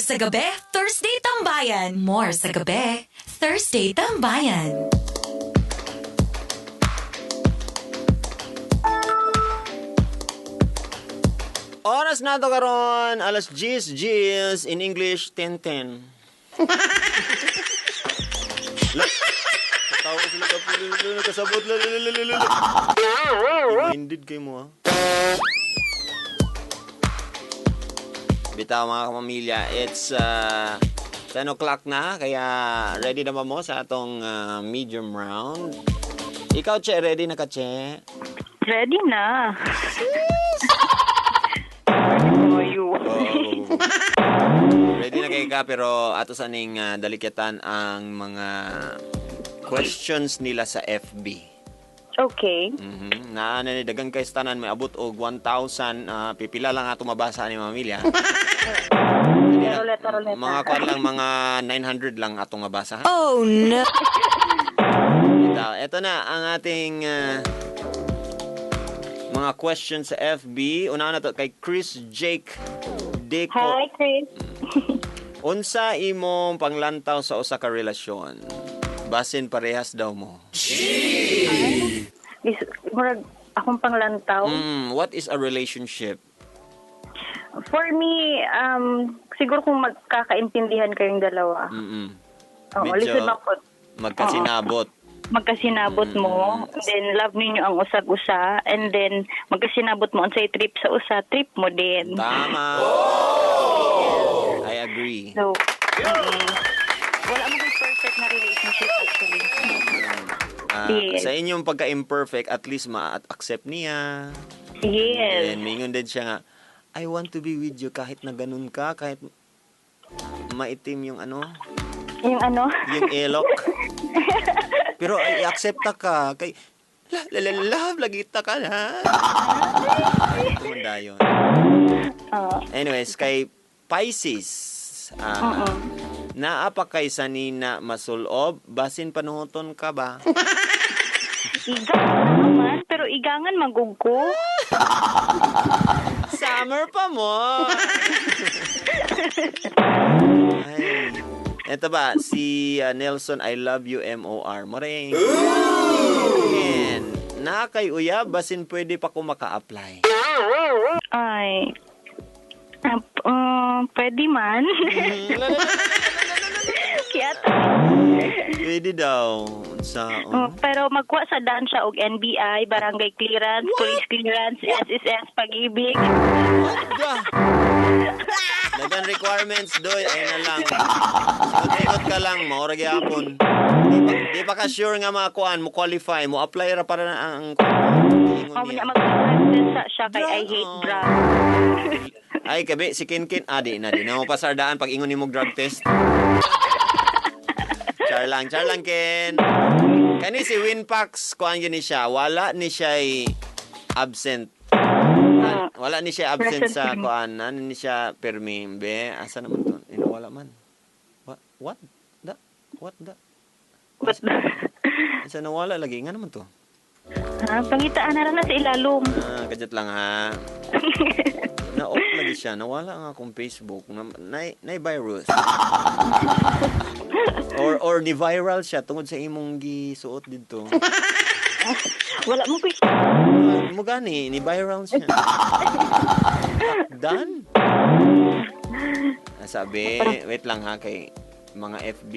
sa gabi, Thursday Tambayan. More sa gabi, Thursday Tambayan. Oras na to karon, alas 10 in English 10:10. Tawo sila kasabot Minded kay mo ha. Bitaw mga kapamilya, it's 10 o'clock na, kaya ready na ba mo sa atong medium round? Ikaw, Che, ready na ka, Che? Ready na. Ready na kayo ka, pero ato sa ning dalikatan ang mga questions nila sa FB. Okay. Na dagang kay tanan may abot og 1,000, pipila lang ato mabasa ni mamilya. Ruleta. Mga kwan lang, mga 900 lang atong mabasa. Oh no! Ito na ang ating mga questions sa FB. Una na to kay Chris Jake Deco. Hi, Chris. Unsa imong panglantaw sa usa ka relasyon? Basin parehas daw mo. Murag akong panglantaw. What is a relationship? For me, siguro kung magkakaintindihan kayong dalawa. Listen ako. Magkasinabot. Magkasinabot mo, then love ninyo ang usag-usa, and then magkasinabot mo unsay trip sa usa, trip mo din. Tama. I agree. So, wala mo kay perfect na relationship actually. Yes. Sa inyong pagka-imperfect, at least ma-accept niya. Yes. And mingon din siya nga, I want to be with you kahit na ganun ka, kahit maitim yung ano. Yung ano? Yung elok. Pero i-accept ka kay love lagi ta ka na. Tumanda yun. Anyways, kay Pisces. Naa pa kay sanina masulob, basin panuhoton ka ba? Igangan naman, pero igangan magugko. Summer pa mo. Ay. Ito ba, si Nelson, I love you, M.O.R. Maring. And, na kay uyab, basin pwede pa ko maka-apply. Ay, pwede man. Pwede daw. Pero magkuha sa daan siya og NBI, barangay clearance, police clearance, SSS, pag-ibig. Dagan requirements doy, ay na lang. Ikot ka lang, maurag yapon. Di pa ka sure nga makuan, mo qualify, mo apply ra para na ang Niya mag-practice siya kay I hate drugs. Ay, kabi, si Kinkin, di na mo pasardaan pag ingon ni mo drug test. Char lang, Ken. Kani si Winpax, kuan yun ni siya, wala ni siya absent. Wala ni siya absent sa kuan, ano ni siya permimbe. Asa naman to? Wala man. What the? Asa nawala lagi nga naman to? Pangitaan na lang sa ilalom. Kadyat lang ha. Na-off lagi siya. Nawala ang akong Facebook. Na-virus. or ni-viral siya tungod sa imong gisuot dito. Wala mo quick. Mo gani, ni-viral siya. Done? Sabi, wait lang ha, kay mga FB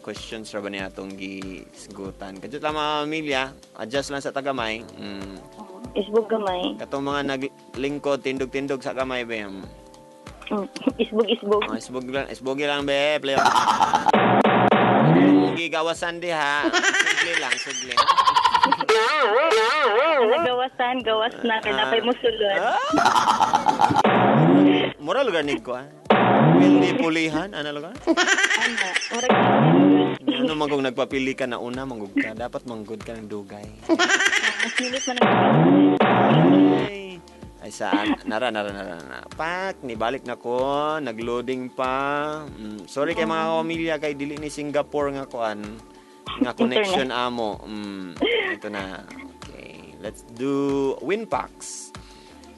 questions ra ba niya itong gisgutan. Kadyo lang mga pamilya, adjust lang sa tagamay. Isbog gamay. Katong mga naglingkod, tindog-tindog sa kamay, be. Isbog. Isbog lang, be. Play. Gigawasan di ha. Sugli. Gawas na. Kinapay mo sulod. Mura lugar nig ko, ha? Willy pulihan, ano lugar? Ano manggong nagpapili ka na una, manggog ka. Dapat manggod ka ng dugay. Mas man ay saan? Nara. Pak, nibalik na ko. Nagloading pa. Sorry kay mga pamilya, kay dili ni Singapore nga kuan. Nga connection amo. Ito na. Okay. Let's do Winpax.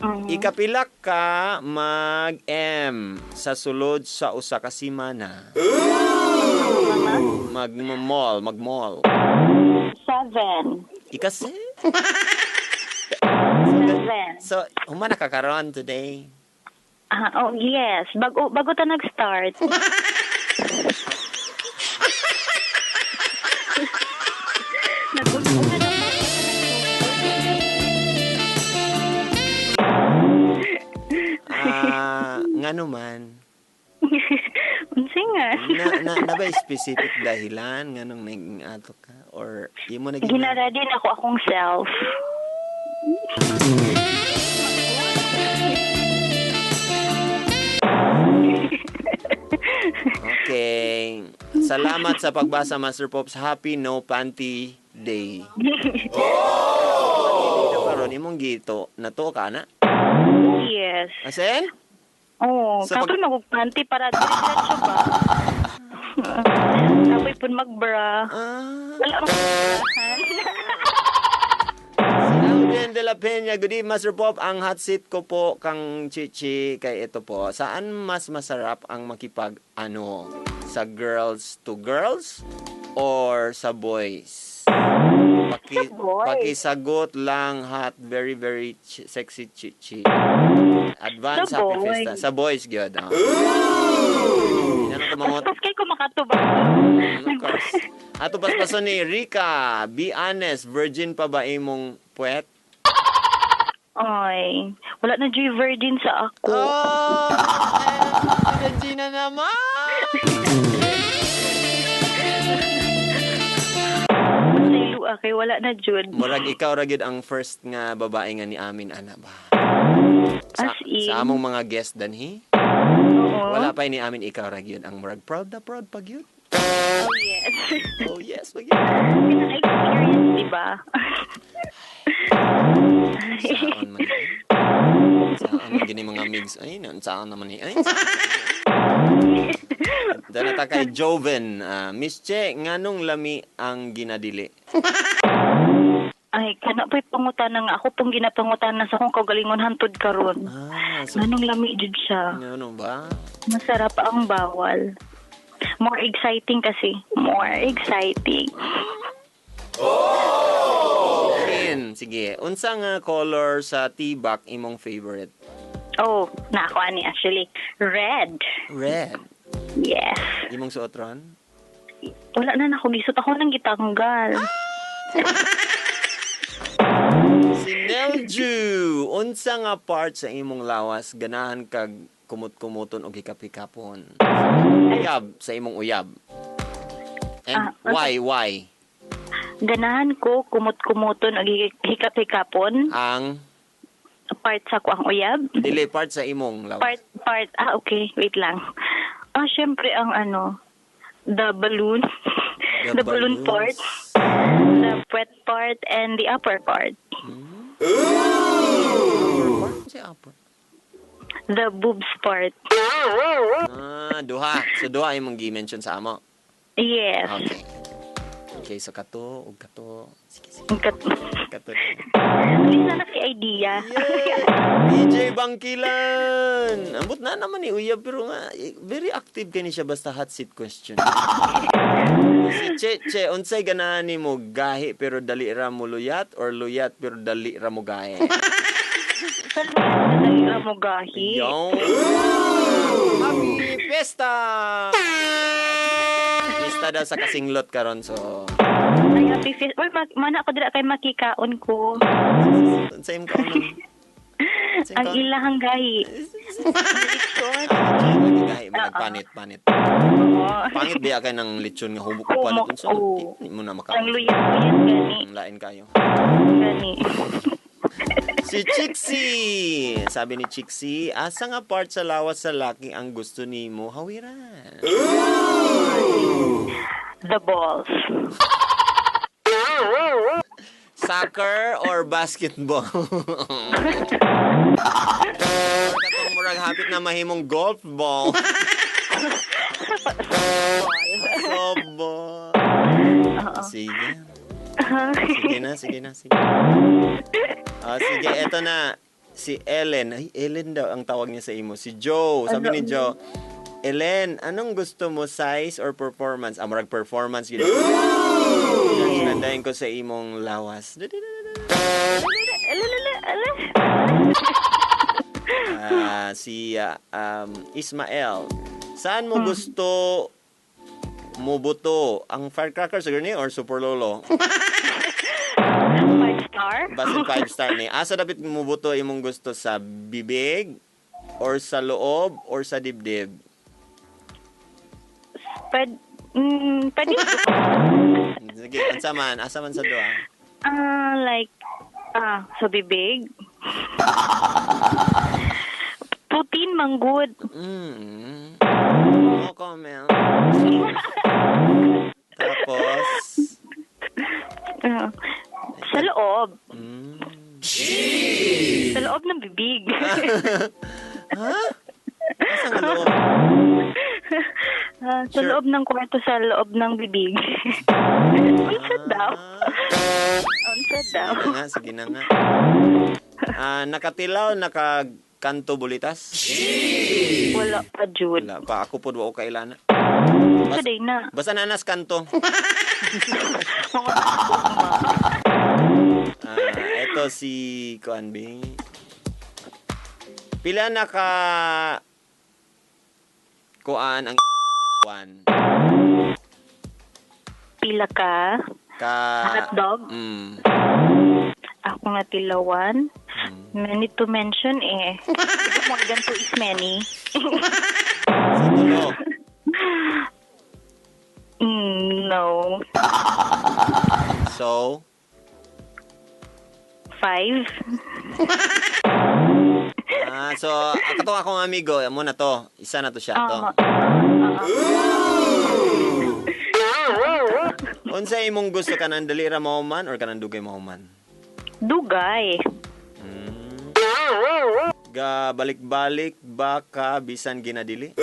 Ikapila ka mag-M sa sulod sa usa ka semana. Mag-mall. 7. Ikasi? 7. So, humana ka karon today. Oh, yes. Bago ta nag-start. Ngano man? Unsay nga? Na ba specific dahilan nganong naging ato ka? Or imo na Ginara din ako akong self. Okay. Salamat sa pagbasa, Master Pops. Happy No Panty Day. Oh! Karon imong gito nato ka na? Yes. Asen? Oh, So, kapag magpanty para diretso ba? Kapag pun magbra. Wala akong Si Alvin de la Peña, good evening, Master Pop. Ang hot seat ko po kang Chichi kay ito po. Saan mas masarap ang makipag sa girls to girls or sa boys? Pakisagot lang hot, very very sexy Chichi. Advance Sa happy boys. fiesta. Sa boys gyud. Yan ang tumamot. Tapos kayo ko makatubag. Of course. Ato paspason ni Rika, be honest, virgin pa ba imong puwet? Ay, wala na Joy virgin sa ako. Virgin na naman! Nailuwa kay wala na Jud. Murag ikaw ragid ang first nga babae nga ni amin ana ba? As in. Sa among mga guest danhi? Oo. Wala pa ni amin ikaw ragid ang murag proud pag yun. Oh, yes. Oh yes, pag yun. Pina-experience, diba? Saan man. Saan man gini mga migs. Ay, saan naman ni. Ay, Dala ta kay Joven. Miss Che, nganong lami ang ginadili? Ay, kana po'y pangutana nga. Ako pong ginapangutana sa akong kaugalingon hantod karon. So, Anong lami jud siya? ano ba? Masarap ang bawal. More exciting kasi. More exciting. Sige. Unsa nga color sa tibak imong favorite? Oh, nako ani actually. Red. Red. Yes. Imong suot ron? Wala na nako gisot ako nang gitanggal. Si Nelju, unsa nga part sa imong lawas ganahan kag kumot-kumuton og hikap-hikapon? Uyab sa imong uyab. And why? Ganahan ko kumot-kumuton og hikap-hikapon. Ang Part sa ko ang uyab. dili part sa imong lawas. Part. Okay. Wait lang. Syempre ang the balloon. The balloon part. The wet part and the upper part. Si upper. The boobs part. Duha. So duha imong gi-mention sa amo. Yes. Okay, so kato ug kato. Sige. Kato. Lisa na si idea. DJ Bangkilan. Ambot na naman ni Uyab pero nga very active kani siya basta hot seat question. Si Che, unsay ganahan nimo gahi pero dali ra mo luyat or luyat pero dali ra mo gahi? Dali ra mo gahi. Yo. Happy Fiesta! Fiesta daw sa kasinglot karon so. Ay, happy fiesta. Uy, mana ako dira kay makikaon ko. Unsay imong kaon? Ang ilahang gahi. Gahi panit. Oo. Pangit biya kay ng lechon nga hubok pa Humok, so. oo. Hindi mo na Ang makaon. luyat-luyat gani. Lain kayo. Gani. Si Chixie. Sabi ni Chixie, asa nga part sa lawas sa laki ang gusto nimo hawiran? The balls. Soccer or basketball? Katong murag hapit na mahimong golf ball. Softball. Sige. Sige na. Sige, eto na. si Ellen. Ay, Ellen daw ang tawag niya sa imo. Si Joe. Sabi ni Joe, Ellen, anong gusto mo, size or performance? Murag performance. Nandayin ko sa imong lawas. Si Ismael, saan mo gusto mubuto? Ang firecracker siguro ni or super lolo? 5-star? Basta 5-star ni. Asa dapat mubuto imong gusto, sa bibig or sa loob or sa dibdib? Pwede. Sige, asa man sa duha? Sa bibig. Putin manggod. No comment. Tapos Sa loob. Sa loob ng bibig. Ha? Asa nga loob? Sa loob ng kwarto, sa loob ng bibig. Unsad daw. Sige na nga. Nakatilaw, nakakanto bulitas? Wala pa, Jude. Wala pa. Ako po doon kailana. Saday na. Basta nanas kanto. Ito si Kuanbing. Pila na ka kuan ang natilawan? Pila ka? Hotdog? Ako natilawan? Many to mention eh. More than two is many. Sa tulo. No. So? 5. So, katong akong amigo, mo na to. Isa na to siya to. Unsa imong gusto, kanang dalira mauman or kanang dugay mauman? Dugay. Ga balik-balik baka bisan ginadili?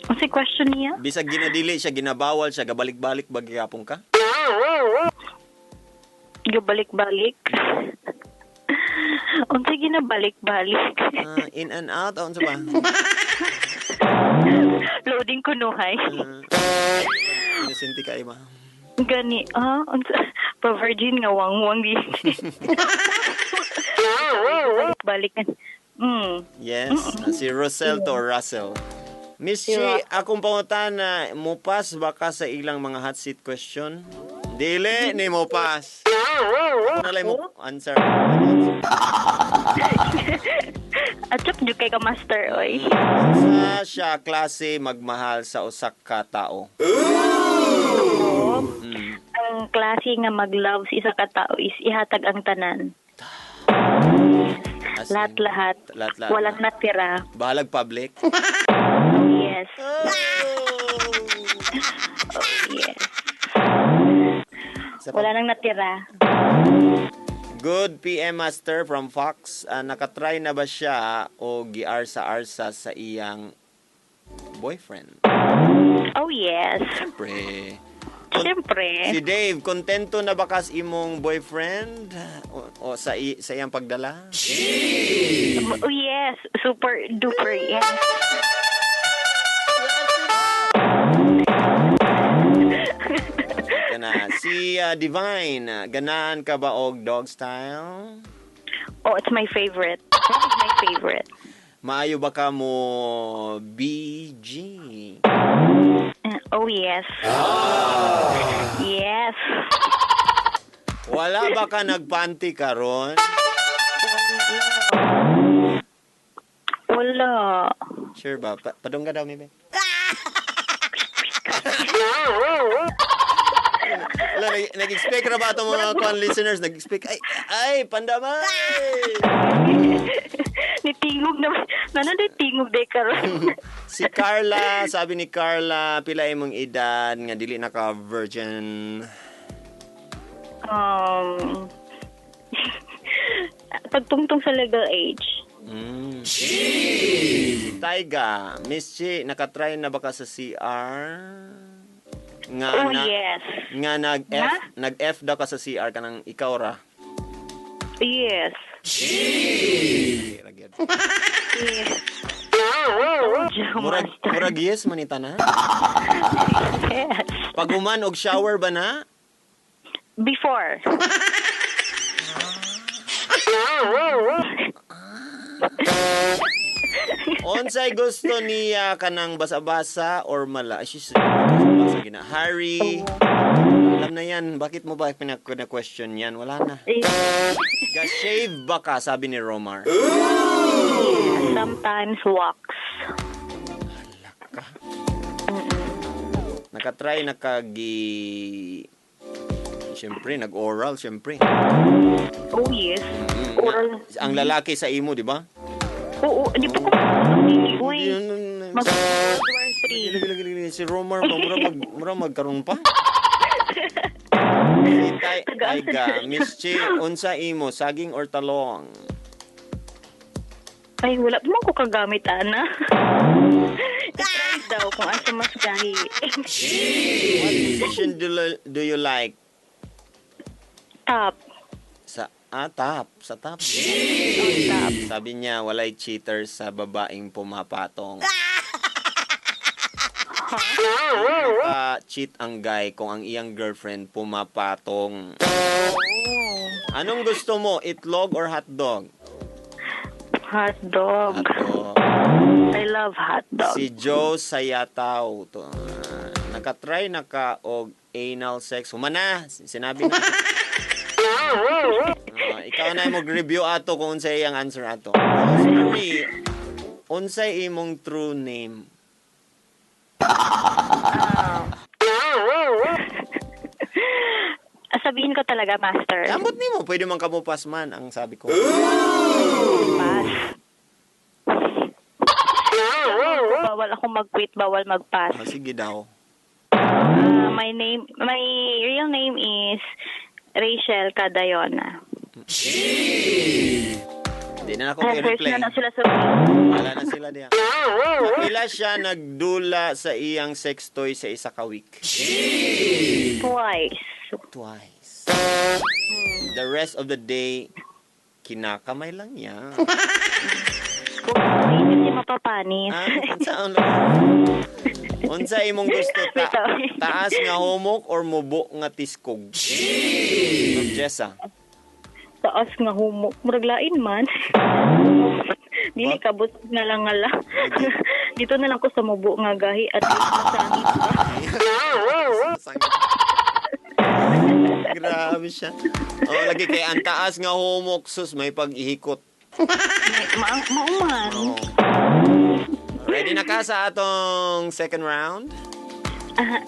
Ang si question niya? Bisag ginadili siya, ginabawal siya, gabalik-balik ba gyapon ka? Gabalik-balik. Unsa ginabalik-balik? In and out, unsa ba? Loading kunuhay. Inusinti ka, Ima. Gani, pa-virgin nga wang-wang di. Balikan. Yes, si Rosel to Russell. Miss G, akong pangutan na mupas baka sa ilang mga hot seat question? Dili ni mupas. Ako nalay mo answer. Atchop nyo kay ka master, oy. Sa siya klase magmahal sa usak ka tao? Ang klase nga mag-love sa isa ka tao is ihatag ang tanan. Lahat-lahat. Walang natira. Bahalag public? Oh, yes. Oh, yes. Wala nang natira. Good PM Master from Fox. Nakatry na ba siya o giarsa-arsa sa iyang boyfriend? Oh, yes. Siyempre. Si Dave, kontento na ba kas imong boyfriend o sa iyang pagdala? Oh, yes. Super duper, yes. Si Divine, ganahan ka ba og dog style? Oh, it's my favorite. That is my favorite. Maayo ba ka mo BG? Oh, yes. Yes. Wala ba ka nagpanty karon? Wala. Sure ba? Padungga daw, Mibe. Wala, nag-expect na ba itong mga listeners? Nag-expect, ay, pandamay! Nitingog naman. Nitingog day karon. Si Carla, sabi ni Carla, pila imong edad nga dili naka-virgin? Pagtungtong sa legal age. Taiga, Miss Chi, nakatry na ba ka sa CR? Yes. Nga nag-F daw ka sa CR kanang ikaw ra. Yes. Ragyad. Yes. Murag yes manita na. Yes. Pag human og shower ba na? Before. Unsay gusto niya kanang basa-basa or mala? Basa gina. Harry. Alam na yan. Bakit mo ba question yan? Wala na. Ga-shave ba ka? Sabi ni Romar. Sometimes wax. Nakatry, siyempre, nag-oral, siyempre. Oh, yes. Oral. Ang lalaki sa imo, di ba? Oo, di pa ko. Uy. Mag-World 3. Si Romar, mura magkaroon pa. Si Taiga, Miss Chi, unsa imo, saging or talong? Ay, wala pa man ko kagamit, Ana. I-try daw kung asa mas gahi. What position do you like? Top. Top. Sa top. Top. Sabi niya, walay cheaters sa babaeng pumapatong. Cheat ang guy kung ang iyang girlfriend pumapatong. Anong gusto mo, itlog or hotdog? Hotdog. I love hotdog. Si Joe Sayataw. Nakatry og anal sex. Humana, sinabi na. Ikaw na mag-review ato kung unsay ang answer ato. Sorry. Unsay imong true name? Sabihin ko talaga, Master. Ambot nimo, pwede man kamupas man ang sabi ko. Pass. Bawal ako mag-quit, bawal mag-pass. Sige daw. My real name is Rachel Cadayona. Hindi na ako i-replay. Na sila sa Wala na sila diyan. Ila siya nagdula sa iyang sex toy sa isa ka week? Twice. The rest of the day, kinakamay lang niya. Hindi mapapanis. Unsa imong gusto taas nga humok or mubo nga tiskog? Jessa. Taas nga humok. Muraglain man. Dili kabot na lang ngala. Dito na lang ko sa mubo nga gahi at masangit pa. Grabe siya. Lagi kay ang taas nga humok sus may pag-ihikot. Mauman. Ready na ka sa atong second round?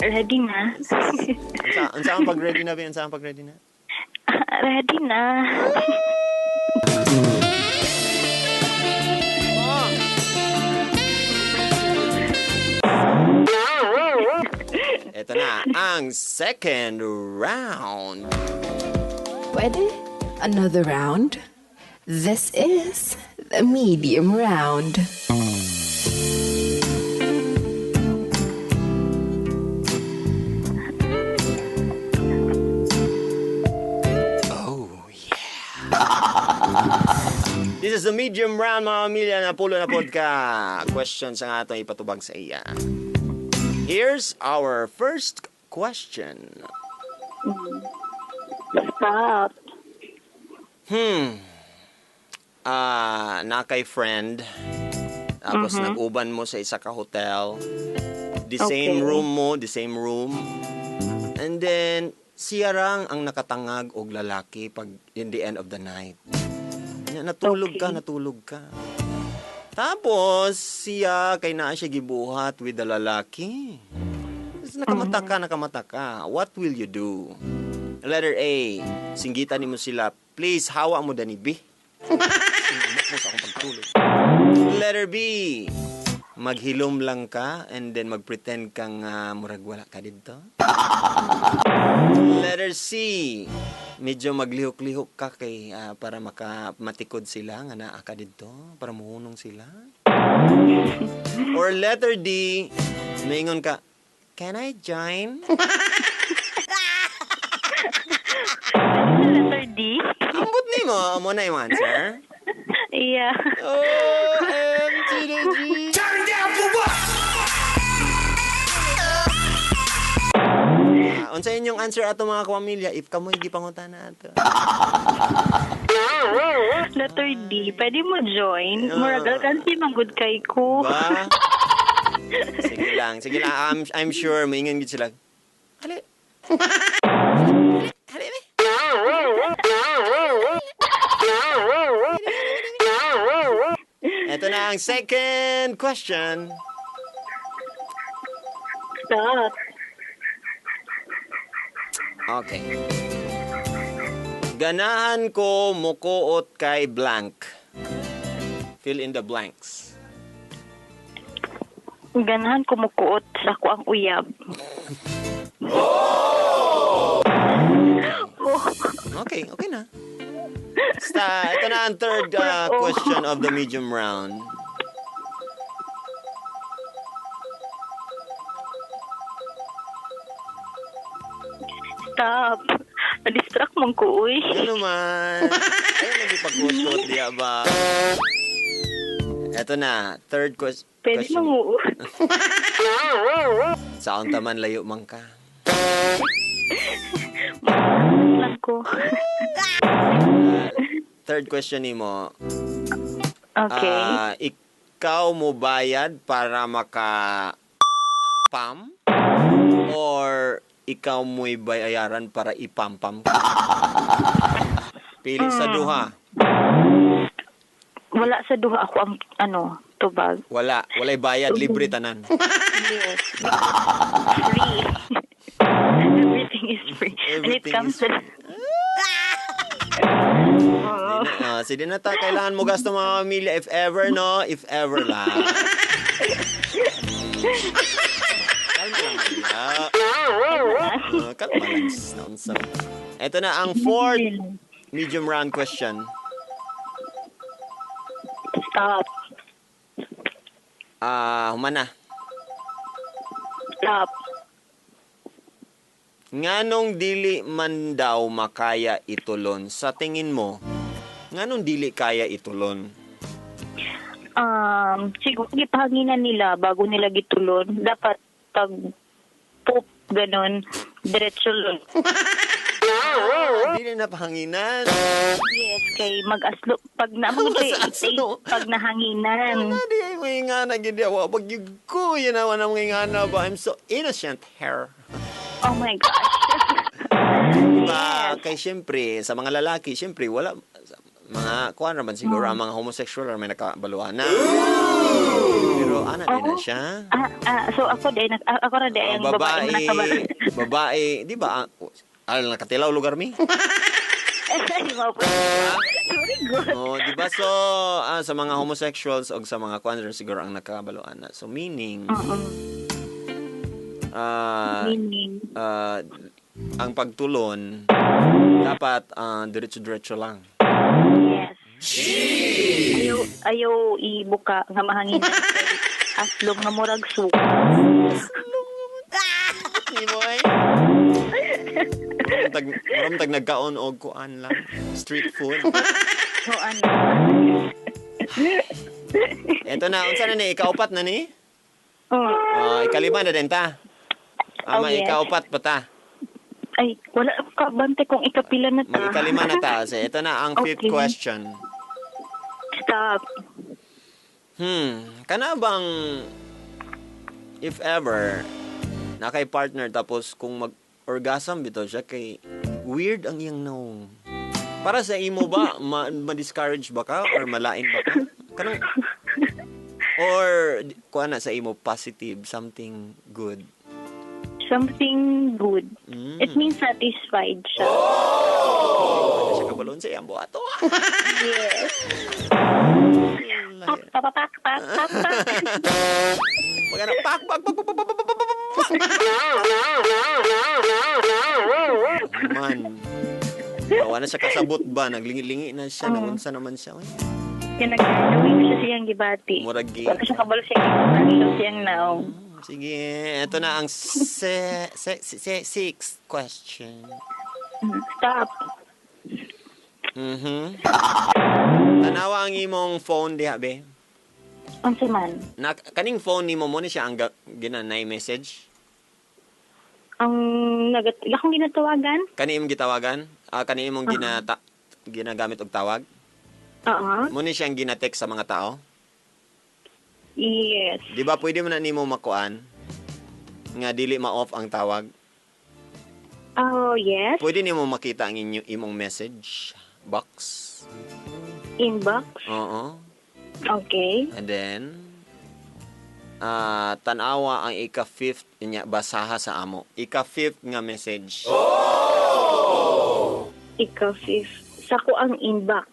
Ready na. Unsa ang pag-ready na? Unsa ang pag-ready na? Ready na. Ito na ang second round. Pwede? Another round? This is the medium round. This is the medium round, mga pamilya na pulo na podcast. Questions ang atong ipatubag sa iya. Here's our first question. Stop. Na kay friend. Tapos nag-uban mo sa isa ka hotel. The same room. And then, siya rang ang nakatangag og lalaki pag in the end of the night. Natulog ka. Tapos, siya kay naa siya gibuhat with the lalaki. Nakamata ka. What will you do? Letter A, singgitan mo sila. Please, hawa mo dani B. Mo sa akong pagtulog. Letter B, maghilom lang ka and then magpretend kang murag wala ka dito. Letter C, medyo maglihok-lihok ka kay para matikod sila nga naa ka dito, para muhunong sila. Or letter D, maingon ka, can I join? Letter D. Ambot ni mo na yung answer? Yeah. OMG na G. Turn down for what? Unsa inyong answer ato mga kapamilya if kamoy gipangutan na ato? Letter D. Pwede mo join. Murag alkansi manggod kay ko. Ba? Sige lang. I'm sure maingon gid sila. Ali. Ito na ang second question. Stop. Okay. Ganahan ko mukuot kay blank. Fill in the blanks. Ganahan kumukuot sa ko ang uyab. Okay na. Basta, ito na ang third question of the medium round. Stop. Na-distract mong ko, uy. Ano man? Ayaw nagipag-quote diya ba? Ito na, third Pwede question. manguot. Saan taman layo man ka? Lang ko. Third question ni mo. Okay. Ikaw mo bayad para maka pam? Or ikaw mo'y bayaran para ipampam ka? Pili sa duha. Wala sa duha ako ang tubag. Walay bayad, libre tanan. Yes. Free. Everything is free. And it Everything comes is to... Sige na ta, kailangan mo gasto mga pamilya if ever, no? If ever lang. Kalma lang, Maria. Kalma lang. Ito na ang fourth medium round question. Stop. Humana. Stop. Nganong dili man daw makaya itulon? Sa tingin mo, nganong dili kaya itulon? Siguro gipahanginan nila bago nila gitulon. Dapat pag poop ganon, diretso lang. Dili na pahanginan. Yes, kay mag-aslo. Pag naman pag nahanginan. Di ay mga nga na gidawa. Pag yung ko, yun naman ang mga nga ba? I'm so innocent here. Oh my gosh. Diba? Kay siyempre, sa mga lalaki, siyempre, wala, mga, kuha naman siguro, ang mga homosexual may nakabaluan na. Pero, din na siya. So, ako na din, ang babae, di ba, nakatilaw lugar mi? Very good. Di ba, so, sa mga homosexuals o sa mga kuha siguro ang nakabaluan na. So, meaning, ang pagtulon dapat diretso-diretso lang. Yes. Ayaw ibuka nga mahangin aslong nga murag suka. Di mo ay? Maram tag nagkaon og kuan lang. Street food. So, Eto na, unsa na ni? Ikaupat na ni? Ikalima na din ta. Yes. Ikaupat pa ta. Ay, wala ka bante kung ikapila na ta. Mag-ikalima na ta. So, ito na ang fifth question. Stop. Kana bang if ever na kay partner tapos kung mag-orgasm bitaw siya kay weird ang iyang naong. Para sa imo ba ma-discourage ba ka or malain ba ka? Kanang or kuha na sa imo positive, something good. Something good. It means satisfied siya. Ano siya kabalon sa iyang buhato? Yes. Pak. Magana pak. Man. Awa na siya kasabot ba? Naglingi-lingi na siya. Naunsa naman siya. Kaya nag-gawin siya siyang gibati. Muragi. Wala siya kabalo siyang naong. Sige, ito na ang sixth question. Stop. Tanawa ang imong phone diha be. Unsa man? Kaning phone nimo mo ni siya ang ginanay message. Ang akong ginatawagan? Kani imong gitawagan? Kani imong ginagamit og tawag? Oo. Mo ni siyang gina-text sa mga tao? Yes. Di ba pwede mo na nimo makuan nga dili ma-off ang tawag? Oh, yes. Pwede nimo makita ang imong message box. Inbox. Oo. Okay. And then tanawa ang ika-fifth niya basaha sa amo. Ika-fifth nga message. Ika-fifth. Sa ko ang inbox.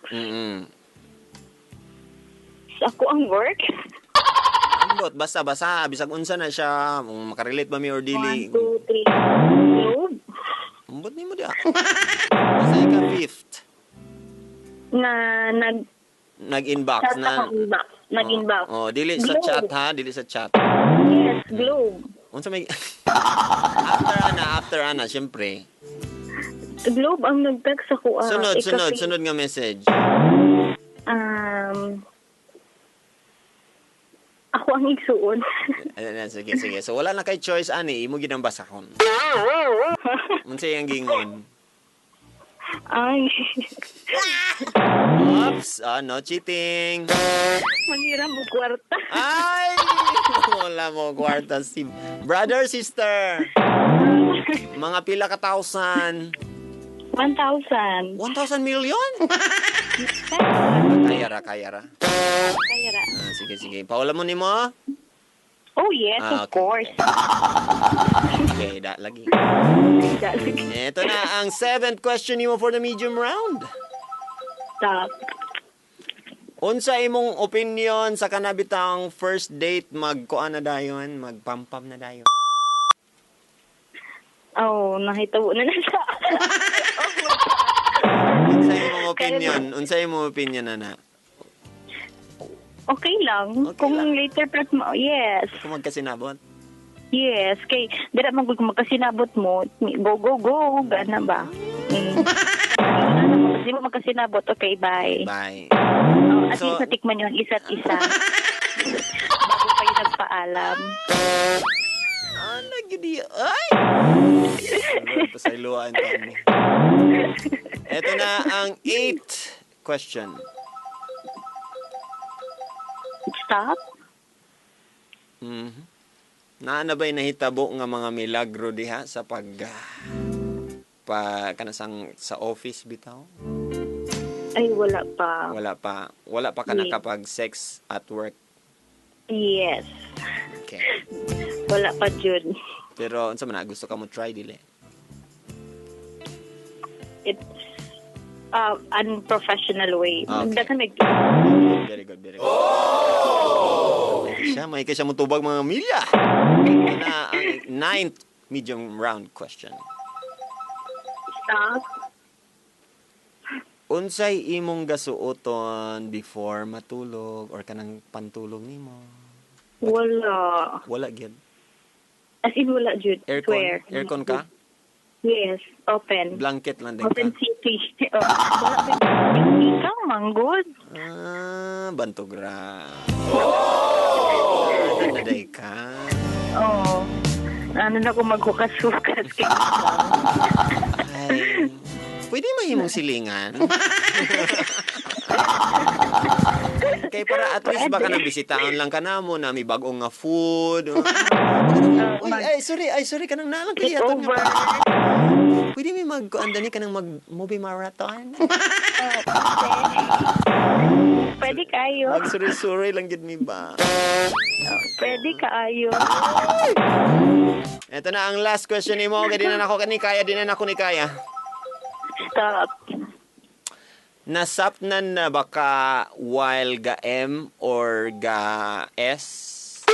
Sa ko ang work. Ambot, basta bisag unsa na siya, makarelate ba mi or dili. 1, 2, 3. Globe. Ambot nimo dia. Basta ika-fifth. Nag-inbox na. Nag-inbox. Oh, dili sa Globe. chat ha, dili sa chat. Yes, Globe. Unsa may after ana, syempre. Globe ang nag-text ako. Sunod nga message. Ako ang igsuon. Sige. So wala na kay choice ani, imo gid ang basahon. Unsa yang gingon? Ay. Oops, no cheating. Mangira mo kwarta. Ay! Wala mo kwarta si brother, sister. Mga pila ka thousand. 1,000. 1,000 million? Kaya ra. Kaya ra. Sige. Paula mo nimo? Oh, yes, of Okay. course. Okay, lagi. Ito na ang 7th question nimo for the medium round. Stop. Unsa imong opinion sa kanabitang first date magkuan na dayon, magpampam na dayon? Oh, nahitabo na siya. Unsa imong opinion ana? Okay lang. Okay Kung lang. later part mo, yes. Kung magkasinabot? Yes. Kay, dira man kung magkasinabot mo, go. Gana ba? Kasi mo magkasinabot, okay, bye. Bye. At So- least natikman yun isa't isa. Bago kayo nagpaalam. Nagidi. Ay! Pasayloan kami. Ito na ang 8th question. Stop. Naa na ba'y nahitabo nga mga milagro diha sa kanasang sa office bitaw? Ay, wala pa. Wala pa ka nakapag sex at work. Yes. Okay. Wala pa, Jud. Pero unsa man gusto ka mo try dili? It's unprofessional way. Okay. Doesn't make Very good. May siya mo tubag mga milya. Na ang 9th medium round question. Stop. Unsay imong gasuoton before matulog or kanang pantulog nimo? Wala. Wala gyud. As in, wala, Jud. Swear. Aircon ka? Yes. Open. Blanket lang din Open ka. city. Wala pa. Ikaw, manggod. Bantogra. Naday ka. Oo. Ano na kung maghukas-hukas. Ay. Pwede mahimong silingan. Kay para at least baka nang bisitaon lang ka na mo na may bagong nga food. Ay, sorry kanang nalang kaya Over. Pwede may magkuanda ni kanang mag-movie marathon. Pwede kayo. Magsuri-suri lang gid mi ba. Pwede kayo. Ito na ang last question nimo, kay di na nako ni kaya. Stop. Nasapnan na ba ka while ga M or ga S?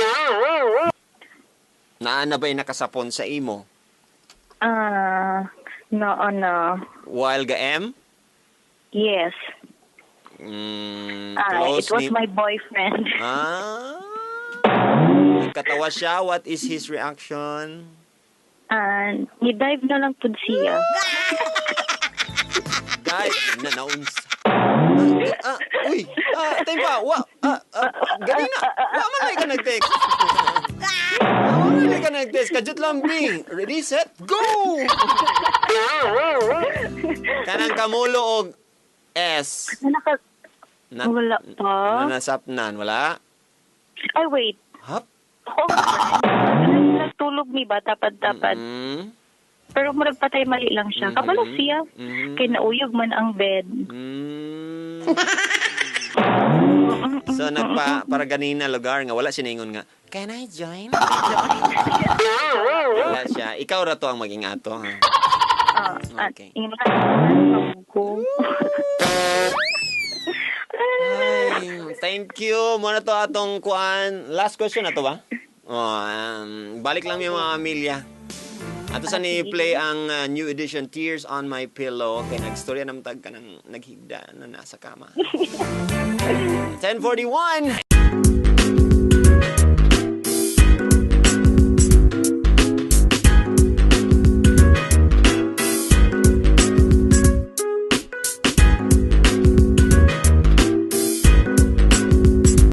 Naana ba'y nakasapon sa imo? No. While ga M? Yes. Close It was my boyfriend. Nagkatawa siya. What is his reaction? Ni-dive na lang po siya. Ay, naunsa. Uy, tayo pa, ganina, man lang ka nag-text. Man lang ka nag-text, kajut lang, B. Ready, set, go! Kanang kamulo og S. Wala pa. Nanasapnan, wala? Ay, wait. Hap? Oh, nagtulog ni ba? Dapat. Pero maragpatay mali lang siya. Kabalo siya. Kay nauyog man ang bed. So, para ganina lugar nga, wala siningon nga, can I join? Wala siya. Ikaw ra to ang maging ato, ha? Okay. Ingin ka ko. Ay, thank you. Muna to atong kuan. Last question na to ba? Balik lang yung mga Amelia. Ato sa ni-play ang new edition Tears on My Pillow. Kaya nagstorya ng tag ka ng naghigda na nasa kama. 10:41.